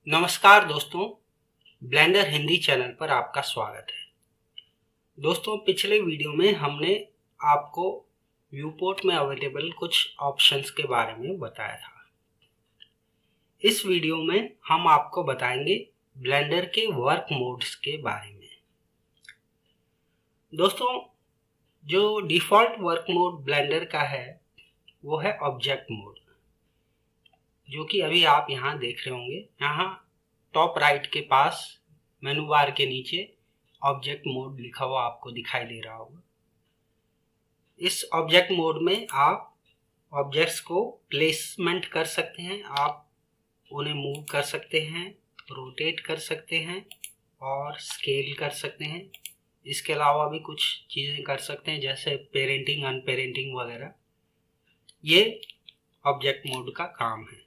नमस्कार दोस्तों, blender Hindi channel पर आपका स्वागत है। दोस्तों, पिछले वीडियो में हमने आपको व्यूपोर्ट में अवेलेबल कुछ ऑप्शंस के बारे में बताया था। इस वीडियो में हम आपको बताएंगे ब्लेंडर के वर्क मोड्स के बारे में। दोस्तों, जो डिफ़ॉल्ट वर्क मोड ब्लेंडर का है वो है ऑब्जेक्ट मोड, जो कि अभी आप यहाँ देख रहे होंगे। यहाँ टॉप राइट के पास मेनू बार के नीचे ऑब्जेक्ट मोड लिखा हुआ आपको दिखाई दे रहा होगा। इस ऑब्जेक्ट मोड में आप ऑब्जेक्ट्स को प्लेसमेंट कर सकते हैं, आप उन्हें मूव कर सकते हैं, रोटेट कर सकते हैं और स्केल कर सकते हैं। इसके अलावा भी कुछ चीज़ें कर सकते हैं, जैसे पेरेंटिंग, अनपेरेंटिंग वगैरह। ये ऑब्जेक्ट मोड का काम है।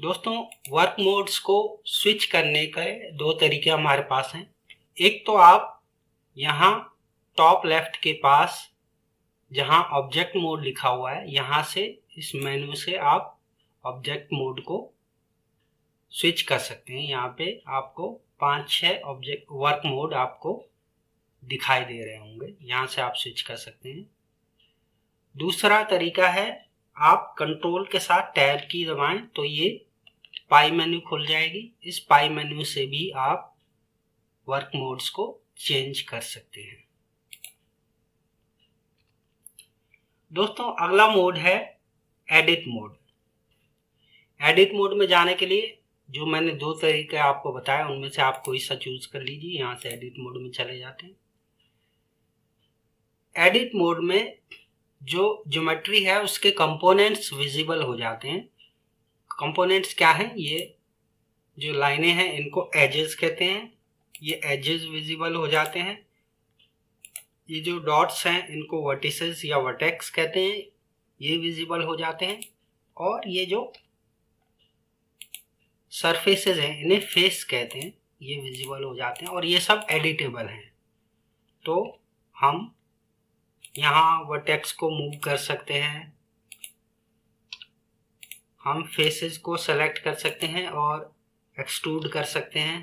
दोस्तों, वर्क मोड्स को स्विच करने के दो तरीके हमारे पास हैं। एक तो आप यहाँ टॉप लेफ्ट के पास जहाँ ऑब्जेक्ट मोड लिखा हुआ है, यहाँ से इस मेनू से आप ऑब्जेक्ट मोड को स्विच कर सकते हैं। यहाँ पे आपको 5-6 ऑब्जेक्ट वर्क मोड आपको दिखाई दे रहे होंगे, यहाँ से आप स्विच कर सकते हैं। दूसरा तरीका है, आप कंट्रोल के साथ टैब की दबाएं तो ये पाई मेन्यू खुल जाएगी। इस पाई मेन्यू से भी आप वर्क मोड्स को चेंज कर सकते हैं। दोस्तों, अगला मोड है एडिट मोड। एडिट मोड में जाने के लिए जो मैंने दो तरीके आपको बताया, उनमें से आप कोई सा चूज कर लीजिए। यहाँ से एडिट मोड में चले जाते हैं। एडिट मोड में जो ज्योमेट्री है उसके कंपोनेंट्स विजिबल हो जाते हैं। कंपोनेंट्स क्या हैं? ये जो लाइनें हैं इनको एजेस कहते हैं। ये एजेस विजिबल हो जाते हैं। ये जो डॉट्स हैं इनको वर्टिसेस या वर्टेक्स कहते हैं, ये विजिबल हो जाते हैं। और ये जो सरफेसेस हैं इन्हें फेस कहते हैं, ये विजिबल हो जाते हैं। और ये सब एडिटेबल हैं, तो हम यहाँ वर्टेक्स को मूव कर सकते हैं, हम फेसेस को सेलेक्ट कर सकते हैं और एक्सट्रूड कर सकते हैं।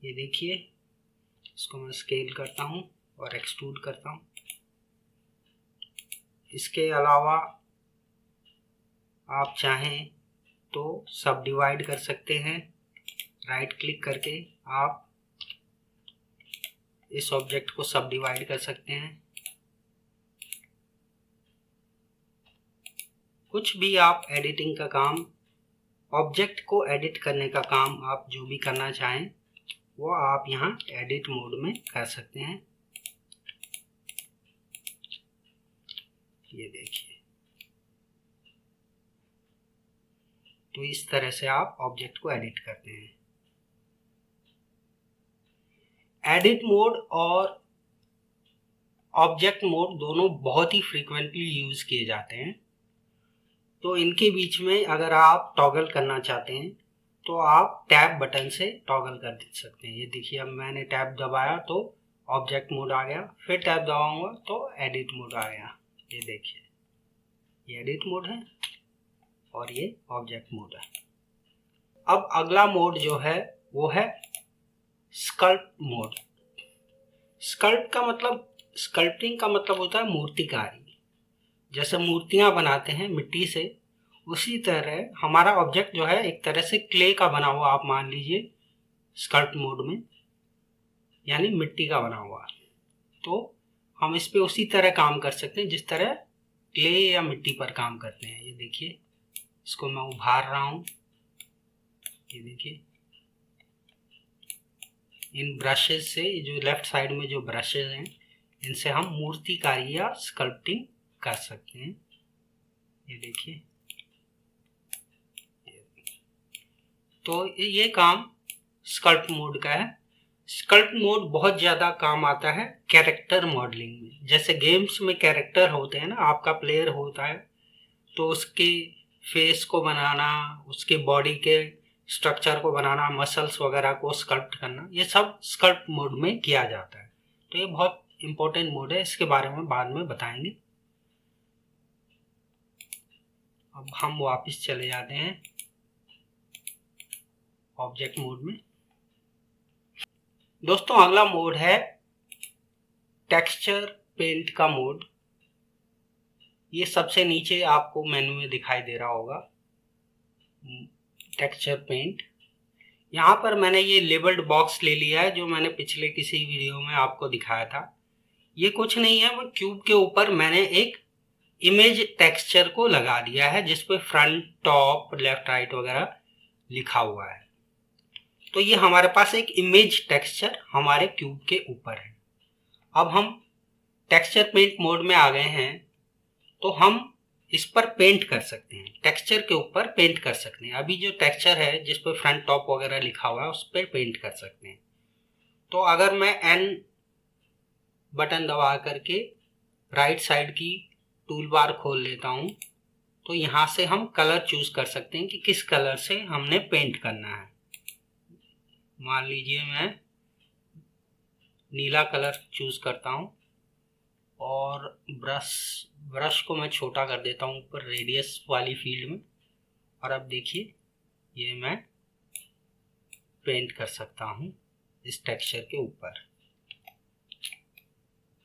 ये देखिए, इसको मैं स्केल करता हूँ और एक्सट्रूड करता हूँ। इसके अलावा आप चाहें तो सब डिवाइड कर सकते हैं। राइट क्लिक करके आप इस ऑब्जेक्ट को सब डिवाइड कर सकते हैं। कुछ भी आप एडिटिंग का काम, ऑब्जेक्ट को एडिट करने का काम आप जो भी करना चाहें वो आप यहाँ एडिट मोड में कर सकते हैं। ये देखिए, तो इस तरह से आप ऑब्जेक्ट को एडिट करते हैं। एडिट मोड और ऑब्जेक्ट मोड दोनों बहुत ही फ्रीक्वेंटली यूज किए जाते हैं, तो इनके बीच में अगर आप टॉगल करना चाहते हैं तो आप टैब बटन से टॉगल कर सकते हैं। ये देखिए, अब मैंने टैब दबाया तो ऑब्जेक्ट मोड आ गया, फिर टैब दबाऊंगा तो एडिट मोड आ गया। ये देखिए, ये एडिट मोड है और ये ऑब्जेक्ट मोड है। अब अगला मोड जो है वो है स्कल्प्ट मोड। स्कल्प्टिंग का मतलब होता है मूर्तिकारी। जैसे मूर्तियां बनाते हैं मिट्टी से, उसी तरह हमारा ऑब्जेक्ट जो है एक तरह से क्ले का बना हुआ आप मान लीजिए स्कल्प्ट मोड में, यानी मिट्टी का बना हुआ। तो हम इस पे उसी तरह काम कर सकते हैं जिस तरह क्ले या मिट्टी पर काम करते हैं। ये देखिए, इसको मैं उभार रहा हूँ। ये देखिए, इन ब्रशेस से, जो लेफ्ट साइड में जो ब्रशेस हैं, इनसे हम मूर्तिकारी या स्कल्प्टिंग कर सकते हैं। ये देखिए, तो ये काम स्कल्प्ट मोड का है। स्कल्प्ट मोड बहुत ज़्यादा काम आता है कैरेक्टर मॉडलिंग में। जैसे गेम्स में कैरेक्टर होते हैं ना, आपका प्लेयर होता है तो उसके फेस को बनाना, उसके बॉडी के स्ट्रक्चर को बनाना, मसल्स वगैरह को स्कल्प्ट करना, ये सब स्कल्प्ट मोड में किया जाता है। तो ये बहुत इंपॉर्टेंट मोड है, इसके बारे में बाद में बताएंगे। अब हम वापस चले जाते हैं ऑब्जेक्ट मोड में। दोस्तों अगला मोड है टेक्सचर पेंट का मोड। ये सबसे नीचे आपको मेनू में दिखाई दे रहा होगा, टेक्सचर पेंट। यहाँ पर मैंने ये लेबल्ड बॉक्स ले लिया है जो मैंने पिछले किसी वीडियो में आपको दिखाया था। ये कुछ नहीं है, वो क्यूब के ऊपर मैंने एक इमेज टेक्सचर को लगा दिया है जिस पे फ्रंट, टॉप, लेफ्ट, राइट वगैरह लिखा हुआ है। तो ये हमारे पास एक इमेज टेक्सचर हमारे क्यूब के ऊपर है। अब हम टेक्सचर पेंट मोड में आ गए हैं, तो हम इस पर पेंट कर सकते हैं, टेक्सचर के ऊपर पेंट कर सकते हैं। अभी जो टेक्सचर है जिस पर फ्रंट, टॉप वगैरह लिखा हुआ है उस पर पेंट कर सकते हैं। तो अगर मैं N बटन दबा करके राइट साइड की टूल बार खोल लेता हूं, तो यहाँ से हम कलर चूज कर सकते हैं कि किस कलर से हमने पेंट करना है। मान लीजिए मैं नीला कलर चूज करता हूं और ब्रश को मैं छोटा कर देता हूं ऊपर रेडियस वाली फील्ड में, और अब देखिए ये मैं पेंट कर सकता हूं इस टेक्सचर के ऊपर।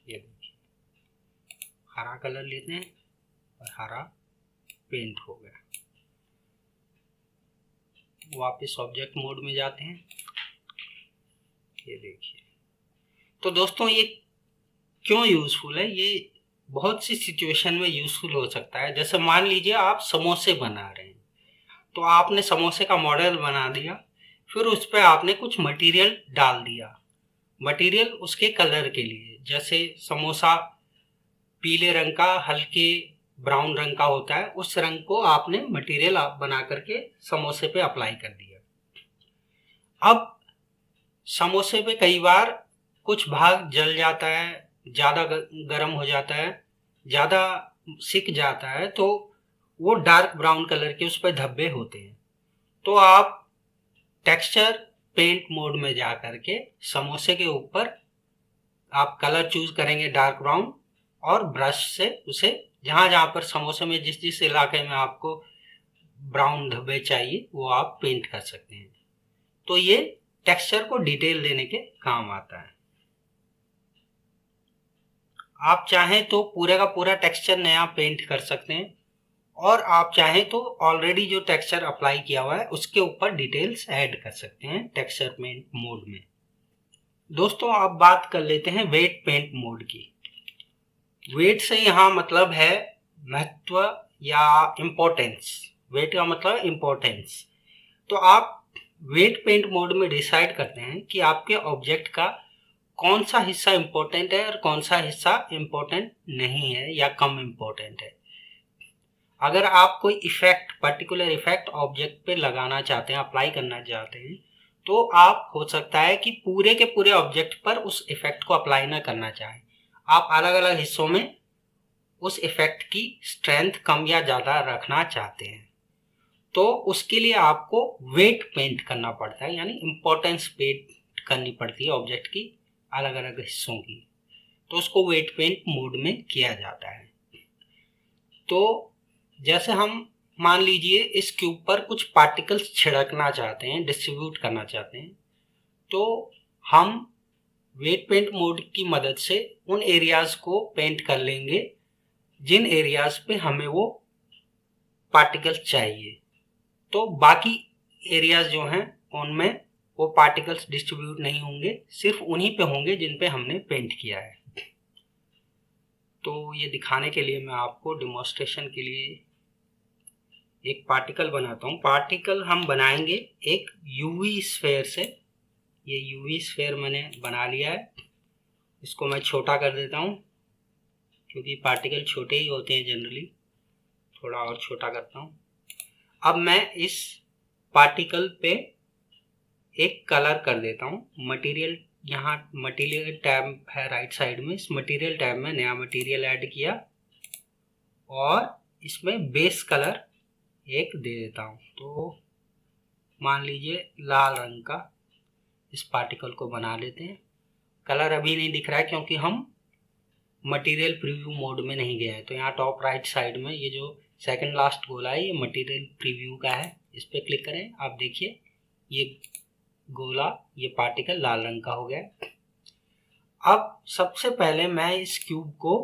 ये देखिए हरा कलर लेते हैं और हरा पेंट हो गया। वापस ऑब्जेक्ट मोड में जाते हैं। ये देखिए। तो दोस्तों ये क्यों यूजफुल है? ये बहुत सी सिचुएशन में यूजफुल हो सकता है। जैसे मान लीजिए आप समोसे बना रहे हैं, तो आपने समोसे का मॉडल बना दिया, फिर उस पर आपने कुछ मटेरियल डाल दिया। मटेरियल उसके कलर के लिए, जैसे समोसा पीले रंग का हल्के ब्राउन रंग का होता है, उस रंग को आपने मटेरियल बना करके समोसे पे अप्लाई कर दिया। अब समोसे पे कई बार कुछ भाग जल जाता है, ज़्यादा गर्म हो जाता है, ज़्यादा सिक जाता है, तो वो डार्क ब्राउन कलर के उस पर धब्बे होते हैं। तो आप टेक्सचर पेंट मोड में जा करके समोसे के ऊपर आप कलर चूज करेंगे डार्क ब्राउन, और ब्रश से उसे जहाँ जहाँ पर समोसे में जिस जिस इलाके में आपको ब्राउन धब्बे चाहिए वो आप पेंट कर सकते हैं। तो ये टेक्सचर को डिटेल देने के काम आता है। आप चाहें तो पूरे का पूरा टेक्सचर नया पेंट कर सकते हैं, और आप चाहें तो ऑलरेडी जो टेक्सचर अप्लाई किया हुआ है उसके ऊपर डिटेल्स ऐड कर सकते हैं टेक्सचर पेंट मोड में। दोस्तों अब बात कर लेते हैं वेट पेंट मोड की। वेट से यहाँ मतलब है महत्व या इम्पोर्टेंस। वेट का मतलब इम्पोर्टेंस। तो आप वेट पेंट मोड में डिसाइड करते हैं कि आपके ऑब्जेक्ट का कौन सा हिस्सा इम्पोर्टेंट है और कौन सा हिस्सा इम्पोर्टेंट नहीं है या कम इम्पोर्टेंट है। अगर आप कोई इफेक्ट, पर्टिकुलर इफेक्ट ऑब्जेक्ट पे लगाना चाहते हैं, अप्लाई करना चाहते हैं, तो आप हो सकता है कि पूरे के पूरे ऑब्जेक्ट पर उस इफेक्ट को अप्लाई ना करना चाहें। आप अलग अलग हिस्सों में उस इफेक्ट की स्ट्रेंथ कम या ज़्यादा रखना चाहते हैं, तो उसके लिए आपको वेट पेंट करना पड़ता है, यानी इम्पोर्टेंस पेंट करनी पड़ती है ऑब्जेक्ट की अलग अलग हिस्सों की। तो उसको वेट पेंट मोड में किया जाता है। तो जैसे हम मान लीजिए इस क्यूब पर कुछ पार्टिकल्स छिड़कना चाहते हैं, डिस्ट्रीब्यूट करना चाहते हैं, तो हम वेट पेंट मोड की मदद से उन एरियाज को पेंट कर लेंगे जिन एरियाज पे हमें वो पार्टिकल्स चाहिए। तो बाकी एरियाज जो हैं उनमें वो पार्टिकल्स डिस्ट्रीब्यूट नहीं होंगे, सिर्फ उन्हीं पे होंगे जिन पे हमने पेंट किया है। तो ये दिखाने के लिए मैं आपको डेमोन्स्ट्रेशन के लिए एक पार्टिकल बनाता हूँ। पार्टिकल हम बनाएंगे एक यूवी स्फेयर से। ये यूवी स्फेयर मैंने बना लिया है। इसको मैं छोटा कर देता हूँ क्योंकि पार्टिकल छोटे ही होते हैं जनरली। थोड़ा और छोटा करता हूँ। अब मैं इस पार्टिकल पे एक कलर कर देता हूँ। मटेरियल, यहाँ मटेरियल टैब है राइट साइड में, इस मटेरियल टैब में नया मटेरियल ऐड किया और इसमें बेस कलर एक दे देता हूँ। तो मान लीजिए लाल रंग का इस पार्टिकल को बना लेते हैं। कलर अभी नहीं दिख रहा है क्योंकि हम मटेरियल प्रीव्यू मोड में नहीं गए हैं। तो यहाँ टॉप राइट साइड में ये जो सेकंड लास्ट गोला है, ये मटेरियल प्रीव्यू का है, इस पर क्लिक करें। आप देखिए ये गोला, ये पार्टिकल लाल रंग का हो गया। अब सबसे पहले मैं इस क्यूब को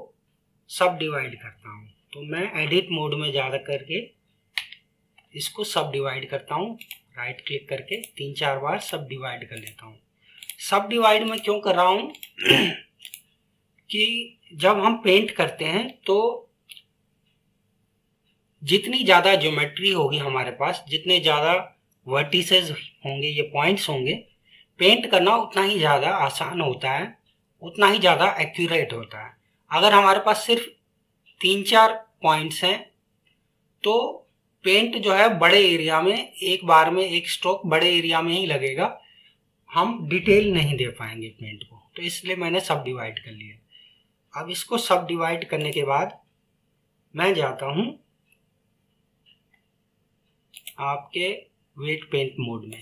सब डिवाइड करता हूँ, तो मैं एडिट मोड में जा करके इसको सब डिवाइड करता हूँ, राइट क्लिक करके 3-4 बार सब डिवाइड कर लेता हूँ। सब डिवाइड में क्यों कर रहा हूँ कि जब हम पेंट करते हैं तो जितनी ज़्यादा ज्योमेट्री होगी हमारे पास, जितने ज़्यादा वर्टिसेस होंगे, ये पॉइंट्स होंगे, पेंट करना उतना ही ज़्यादा आसान होता है, उतना ही ज़्यादा एक्यूरेट होता है। अगर हमारे पास सिर्फ 3-4 पॉइंट्स हैं तो पेंट जो है बड़े एरिया में, एक बार में एक स्ट्रोक बड़े एरिया में ही लगेगा, हम डिटेल नहीं दे पाएंगे पेंट को। तो इसलिए मैंने सब डिवाइड कर लिया। अब इसको सब डिवाइड करने के बाद मैं जाता हूँ आपके वेट पेंट मोड में।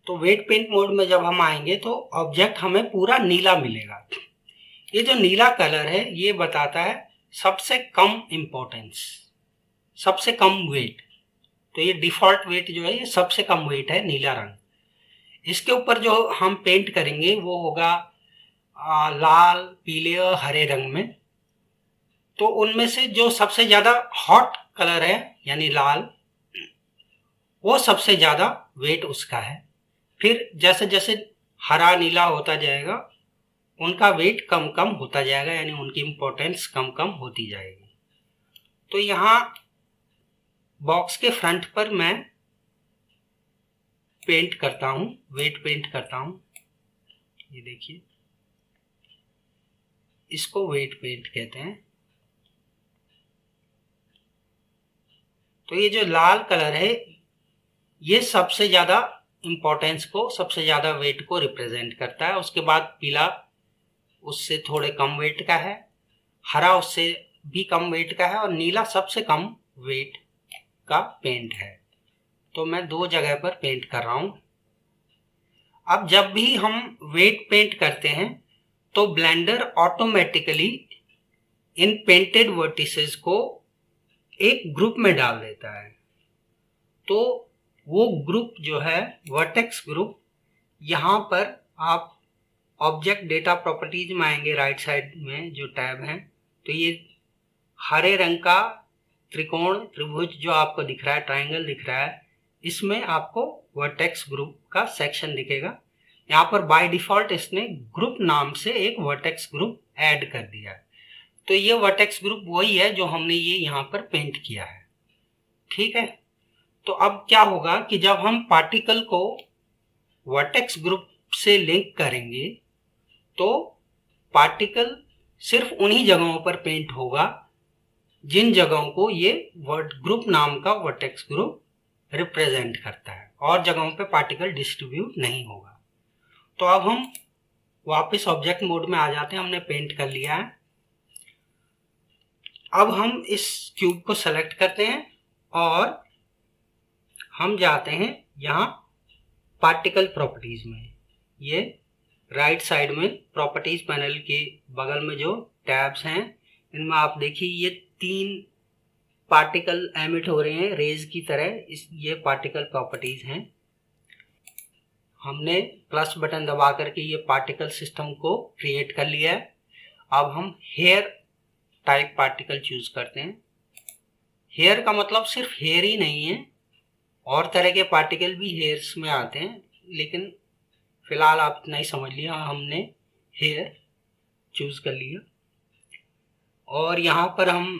तो वेट पेंट मोड में जब हम आएंगे तो ऑब्जेक्ट हमें पूरा नीला मिलेगा। ये जो नीला कलर है ये बताता है सबसे कम इम्पोर्टेंस, सबसे कम वेट। तो ये डिफ़ॉल्ट वेट जो है ये सबसे कम वेट है, नीला रंग। इसके ऊपर जो हम पेंट करेंगे वो होगा लाल, पीले और हरे रंग में। तो उनमें से जो सबसे ज़्यादा हॉट कलर है यानी लाल, वो सबसे ज़्यादा वेट उसका है। फिर जैसे जैसे हरा नीला होता जाएगा उनका वेट कम कम होता जाएगा, यानी उनकी इम्पोर्टेंस कम कम होती जाएगी। तो यहाँ बॉक्स के फ्रंट पर मैं पेंट करता हूँ, वेट पेंट करता हूँ। ये देखिए, इसको वेट पेंट कहते हैं। तो ये जो लाल कलर है ये सबसे ज़्यादा इम्पोर्टेंस को, सबसे ज़्यादा वेट को रिप्रेजेंट करता है। उसके बाद पीला उससे थोड़े कम वेट का है, हरा उससे भी कम वेट का है और नीला सबसे कम वेट का पेंट है। तो मैं 2 जगह पर पेंट कर रहा हूँ। अब जब भी हम वेट पेंट करते हैं तो ब्लेंडर ऑटोमेटिकली इन पेंटेड वर्टिसेस को एक ग्रुप में डाल देता है। तो वो ग्रुप जो है वर्टेक्स ग्रुप, यहाँ पर आप ऑब्जेक्ट डेटा प्रॉपर्टीज में आएंगे, राइट साइड में जो टैब हैं, तो ये हरे रंग का त्रिकोण त्रिभुज जो आपको दिख रहा है, ट्रायंगल दिख रहा है, इसमें आपको वर्टेक्स ग्रुप का सेक्शन दिखेगा। यहाँ पर बाय डिफॉल्ट इसने ग्रुप नाम से एक वर्टेक्स ग्रुप ऐड कर दिया है। तो ये वर्टेक्स ग्रुप वही है जो हमने ये यहाँ पर पेंट किया है, ठीक है। तो अब क्या होगा कि जब हम पार्टिकल को वर्टेक्स ग्रुप से लिंक करेंगे तो पार्टिकल सिर्फ उन्हीं जगहों पर पेंट होगा जिन जगहों को ये ग्रुप नाम का वर्टेक्स ग्रुप रिप्रेजेंट करता है, और जगहों पे पार्टिकल डिस्ट्रीब्यूट नहीं होगा। तो अब हम वापस ऑब्जेक्ट मोड में आ जाते हैं, हमने पेंट कर लिया है। अब हम इस क्यूब को सेलेक्ट करते हैं और हम जाते हैं यहाँ पार्टिकल प्रॉपर्टीज में। ये राइट साइड में प्रॉपर्टीज पैनल के बगल में जो टैब्स हैं इनमें आप देखिए ये 3 पार्टिकल एमिट हो रहे हैं रेज की तरह, ये पार्टिकल प्रॉपर्टीज हैं। हमने प्लस बटन दबा करके ये पार्टिकल सिस्टम को क्रिएट कर लिया है। अब हम हेयर टाइप पार्टिकल चूज करते हैं। हेयर का मतलब सिर्फ हेयर ही नहीं है, और तरह के पार्टिकल भी हेयर्स में आते हैं, लेकिन फिलहाल आप इतना ही समझ लिया, हमने हेयर चूज कर लिया। और यहाँ पर हम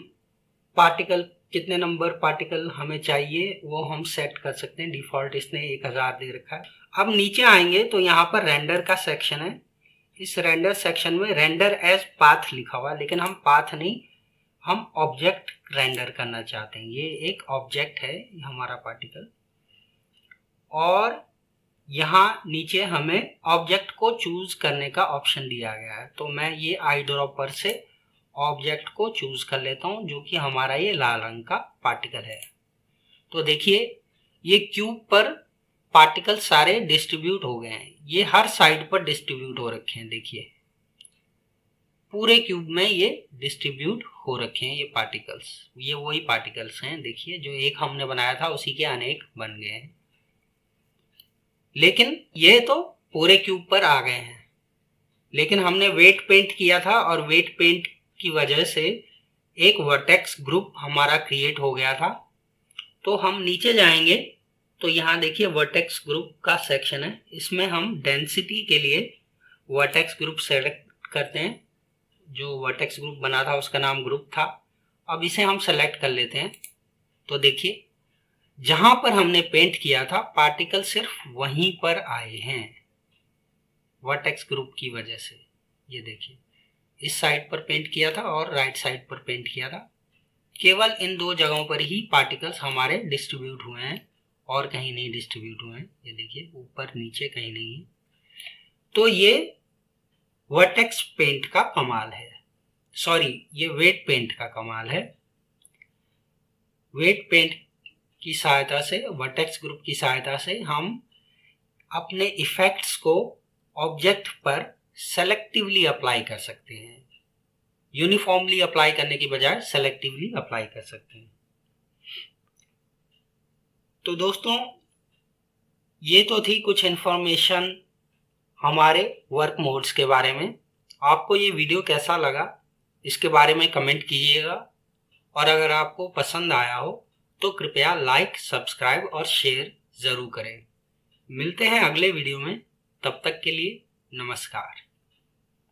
पार्टिकल, कितने नंबर पार्टिकल हमें चाहिए वो हम सेट कर सकते हैं। डिफ़ॉल्ट इसने 1000 दे रखा है। अब नीचे आएंगे तो यहाँ पर रेंडर का सेक्शन है। इस रेंडर सेक्शन में रेंडर एज पाथ लिखा हुआ है, लेकिन हम पाथ नहीं, हम ऑब्जेक्ट रेंडर करना चाहते हैं। ये एक ऑब्जेक्ट है हमारा पार्टिकल, और यहाँ नीचे हमें ऑब्जेक्ट को चूज करने का ऑप्शन दिया गया है। तो मैं ये आई ड्रॉपर से ऑब्जेक्ट को चूज कर लेता हूँ, जो कि हमारा ये लाल रंग का पार्टिकल है। तो देखिए ये क्यूब पर पार्टिकल सारे डिस्ट्रीब्यूट हो गए हैं, ये हर साइड पर डिस्ट्रीब्यूट हो रखे हैं। देखिए पूरे क्यूब में ये डिस्ट्रीब्यूट हो रखे हैं ये पार्टिकल्स। ये वही पार्टिकल्स हैं, देखिए जो एक हमने बनाया था उसी के अनेक बन गए हैं। लेकिन ये तो पूरे क्यूब पर आ गए हैं, लेकिन हमने वेट पेंट किया था और वेट पेंट की वजह से एक वर्टेक्स ग्रुप हमारा क्रिएट हो गया था। तो हम नीचे जाएंगे तो यहाँ देखिए वर्टेक्स ग्रुप का सेक्शन है, इसमें हम डेंसिटी के लिए वर्टेक्स ग्रुप सेलेक्ट करते हैं। जो वर्टेक्स ग्रुप बना था उसका नाम ग्रुप था। अब इसे हम सेलेक्ट कर लेते हैं। तो देखिए जहां पर हमने पेंट किया था पार्टिकल सिर्फ वहीं पर आए हैं वर्टेक्स ग्रुप की वजह से। ये देखिए इस साइड पर पेंट किया था और राइट साइड पर पेंट किया था, केवल इन दो जगहों पर ही पार्टिकल्स हमारे डिस्ट्रीब्यूट हुए हैं और कहीं नहीं डिस्ट्रीब्यूट हुए हैं। ये देखिए ऊपर नीचे कहीं नहीं है। तो ये वर्टेक्स पेंट का कमाल है, सॉरी ये वेट पेंट का कमाल है। वेट पेंट की सहायता से, वर्टेक्स ग्रुप की सहायता से हम अपने इफेक्ट्स को ऑब्जेक्ट पर सेलेक्टिवली अप्लाई कर सकते हैं। यूनिफॉर्मली अप्लाई करने की बजाय सेलेक्टिवली अप्लाई कर सकते हैं। तो दोस्तों ये तो थी कुछ इन्फॉर्मेशन हमारे वर्क मोड्स के बारे में। आपको ये वीडियो कैसा लगा इसके बारे में कमेंट कीजिएगा, और अगर आपको पसंद आया हो तो कृपया लाइक, सब्सक्राइब और शेयर ज़रूर करें। मिलते हैं अगले वीडियो में, तब तक के लिए नमस्कार।